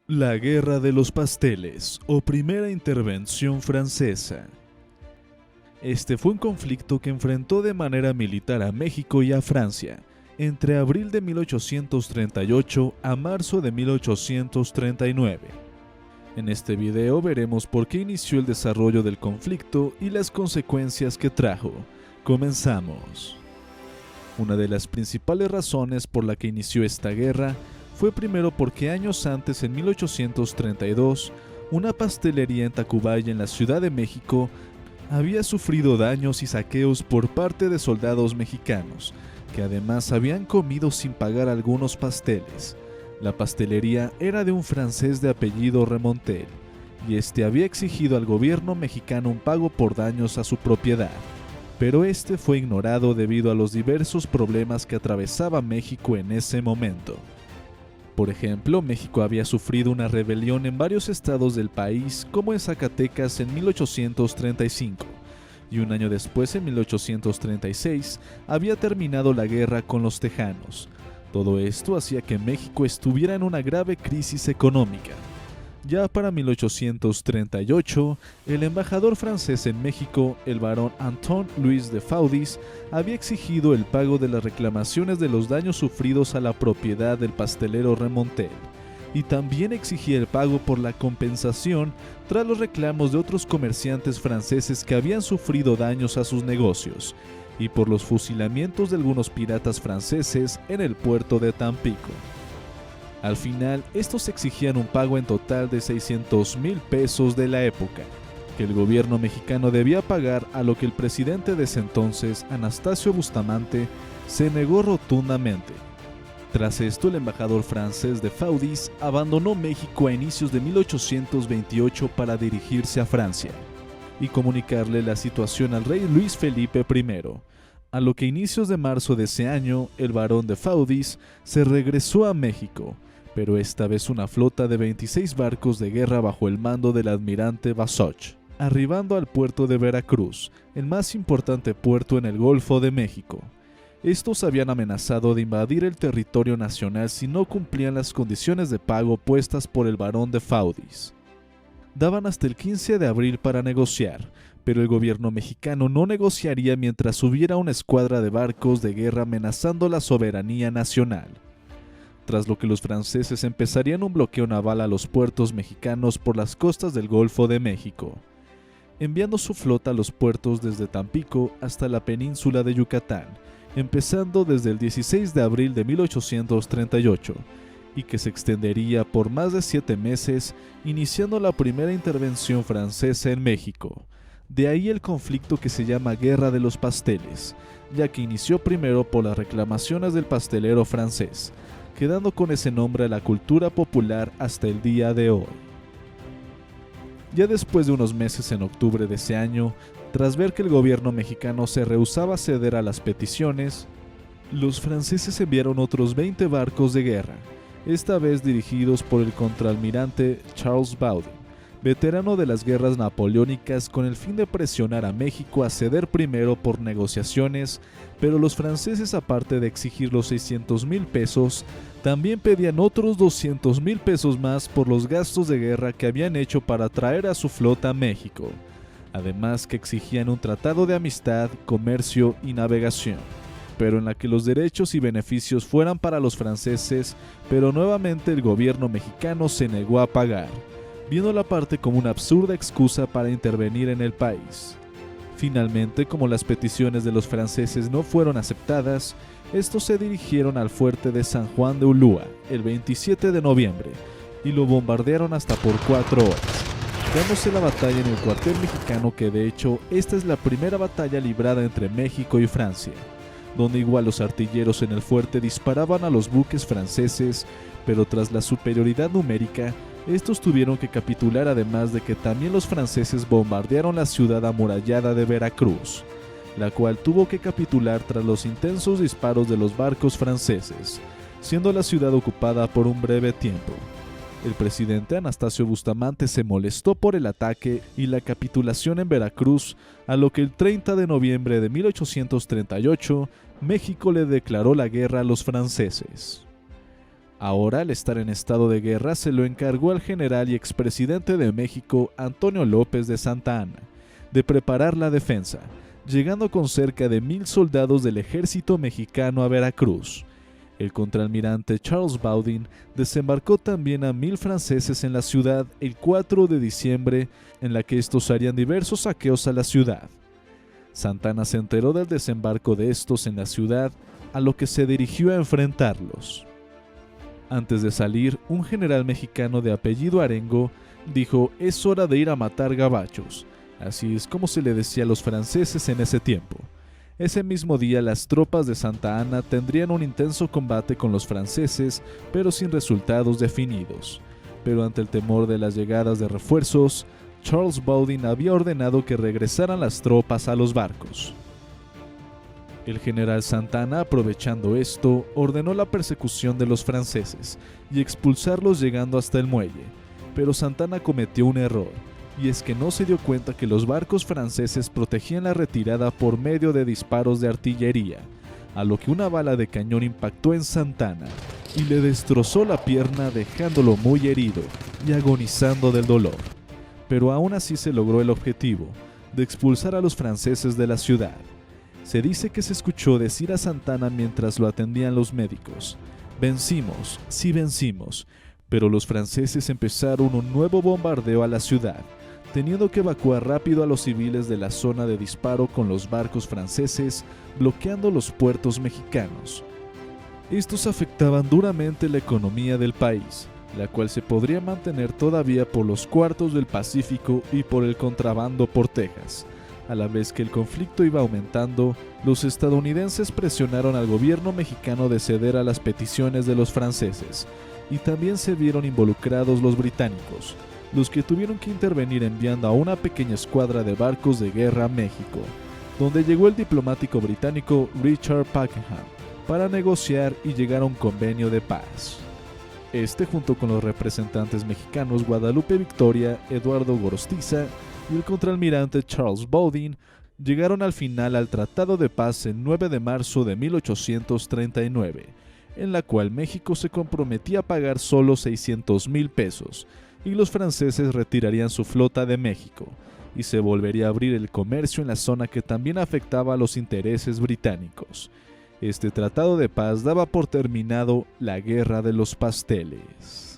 La Guerra de los Pasteles o Primera Intervención Francesa. Este fue un conflicto que enfrentó de manera militar a México y a Francia, entre abril de 1838 a marzo de 1839. En este video veremos por qué inició el desarrollo del conflicto y las consecuencias que trajo. Comenzamos. Una de las principales razones por la que inició esta guerra fue primero porque años antes, en 1832, una pastelería en Tacubaya, en la Ciudad de México, había sufrido daños y saqueos por parte de soldados mexicanos, que además habían comido sin pagar algunos pasteles. La pastelería era de un francés de apellido Remontel, y este había exigido al gobierno mexicano un pago por daños a su propiedad, pero este fue ignorado debido a los diversos problemas que atravesaba México en ese momento. Por ejemplo, México había sufrido una rebelión en varios estados del país, como en Zacatecas en 1835, y un año después, en 1836, había terminado la guerra con los tejanos. Todo esto hacía que México estuviera en una grave crisis económica. Ya para 1838, el embajador francés en México, el barón Antoine-Louis de Faudis, había exigido el pago de las reclamaciones de los daños sufridos a la propiedad del pastelero Remontel, y también exigía el pago por la compensación tras los reclamos de otros comerciantes franceses que habían sufrido daños a sus negocios, y por los fusilamientos de algunos piratas franceses en el puerto de Tampico. Al final, estos exigían un pago en total de 600,000 pesos de la época, que el gobierno mexicano debía pagar, a lo que el presidente de ese entonces, Anastasio Bustamante, se negó rotundamente. Tras esto, el embajador francés de Faudis abandonó México a inicios de 1828 para dirigirse a Francia y comunicarle la situación al rey Luis Felipe I, a lo que a inicios de marzo de ese año, el barón de Faudis se regresó a México, pero esta vez una flota de 26 barcos de guerra bajo el mando del almirante Bazoch, arribando al puerto de Veracruz, el más importante puerto en el Golfo de México. Estos habían amenazado de invadir el territorio nacional si no cumplían las condiciones de pago puestas por el barón de Faudis. Daban hasta el 15 de abril para negociar, pero el gobierno mexicano no negociaría mientras hubiera una escuadra de barcos de guerra amenazando la soberanía nacional. Tras lo que los franceses empezarían un bloqueo naval a los puertos mexicanos por las costas del Golfo de México, enviando su flota a los puertos desde Tampico hasta la península de Yucatán, empezando desde el 16 de abril de 1838, y que se extendería por más de 7 meses, iniciando la primera intervención francesa en México. De ahí el conflicto que se llama Guerra de los Pasteles, ya que inició primero por las reclamaciones del pastelero francés, quedando con ese nombre a la cultura popular hasta el día de hoy. Ya después de unos meses, en octubre de ese año, tras ver que el gobierno mexicano se rehusaba a ceder a las peticiones, los franceses enviaron otros 20 barcos de guerra, esta vez dirigidos por el contraalmirante Charles Baudin, veterano de las guerras napoleónicas, con el fin de presionar a México a ceder primero por negociaciones, pero los franceses, aparte de exigir los 600,000 pesos, también pedían otros 200,000 pesos más por los gastos de guerra que habían hecho para traer a su flota a México, además que exigían un tratado de amistad, comercio y navegación, pero en la que los derechos y beneficios fueran para los franceses, pero nuevamente el gobierno mexicano se negó a pagar, viendo la parte como una absurda excusa para intervenir en el país. Finalmente, como las peticiones de los franceses no fueron aceptadas, estos se dirigieron al fuerte de San Juan de Ulúa el 27 de noviembre y lo bombardearon hasta por 4 horas, dándose la batalla en el cuartel mexicano, que de hecho esta es la primera batalla librada entre México y Francia, donde igual los artilleros en el fuerte disparaban a los buques franceses, pero tras la superioridad numérica, estos tuvieron que capitular, además de que también los franceses bombardearon la ciudad amurallada de Veracruz, la cual tuvo que capitular tras los intensos disparos de los barcos franceses, siendo la ciudad ocupada por un breve tiempo. El presidente Anastasio Bustamante se molestó por el ataque y la capitulación en Veracruz, a lo que el 30 de noviembre de 1838 México le declaró la guerra a los franceses. Ahora, al estar en estado de guerra, se lo encargó al general y expresidente de México, Antonio López de Santa Anna, de preparar la defensa, llegando con cerca de 1,000 soldados del ejército mexicano a Veracruz. El contraalmirante Charles Baudin desembarcó también a 1,000 franceses en la ciudad el 4 de diciembre, en la que estos harían diversos saqueos a la ciudad. Santa Anna se enteró del desembarco de estos en la ciudad, a lo que se dirigió a enfrentarlos. Antes de salir, un general mexicano de apellido Arengo dijo: "Es hora de ir a matar gabachos", así es como se le decía a los franceses en ese tiempo. Ese mismo día las tropas de Santa Anna tendrían un intenso combate con los franceses, pero sin resultados definidos. Pero ante el temor de las llegadas de refuerzos, Charles Baudin había ordenado que regresaran las tropas a los barcos. El general Santa Anna, aprovechando esto, ordenó la persecución de los franceses y expulsarlos llegando hasta el muelle. Pero Santa Anna cometió un error, y es que no se dio cuenta que los barcos franceses protegían la retirada por medio de disparos de artillería, a lo que una bala de cañón impactó en Santa Anna y le destrozó la pierna, dejándolo muy herido y agonizando del dolor. Pero aún así se logró el objetivo, de expulsar a los franceses de la ciudad. Se dice que se escuchó decir a Santa Anna mientras lo atendían los médicos: "Vencimos, sí vencimos", pero los franceses empezaron un nuevo bombardeo a la ciudad, teniendo que evacuar rápido a los civiles de la zona de disparo con los barcos franceses, bloqueando los puertos mexicanos. Estos afectaban duramente la economía del país, la cual se podría mantener todavía por los cuartos del Pacífico y por el contrabando por Texas. A la vez que el conflicto iba aumentando, los estadounidenses presionaron al gobierno mexicano de ceder a las peticiones de los franceses, y también se vieron involucrados los británicos, los que tuvieron que intervenir enviando a una pequeña escuadra de barcos de guerra a México, donde llegó el diplomático británico Richard Pakenham para negociar y llegar a un convenio de paz. Junto con los representantes mexicanos Guadalupe Victoria, Eduardo Gorostiza y el contraalmirante Charles Baudin, llegaron al final al Tratado de Paz el 9 de marzo de 1839, en la cual México se comprometía a pagar solo 600,000 pesos, y los franceses retirarían su flota de México, y se volvería a abrir el comercio en la zona que también afectaba a los intereses británicos. Este tratado de paz daba por terminado la Guerra de los Pasteles.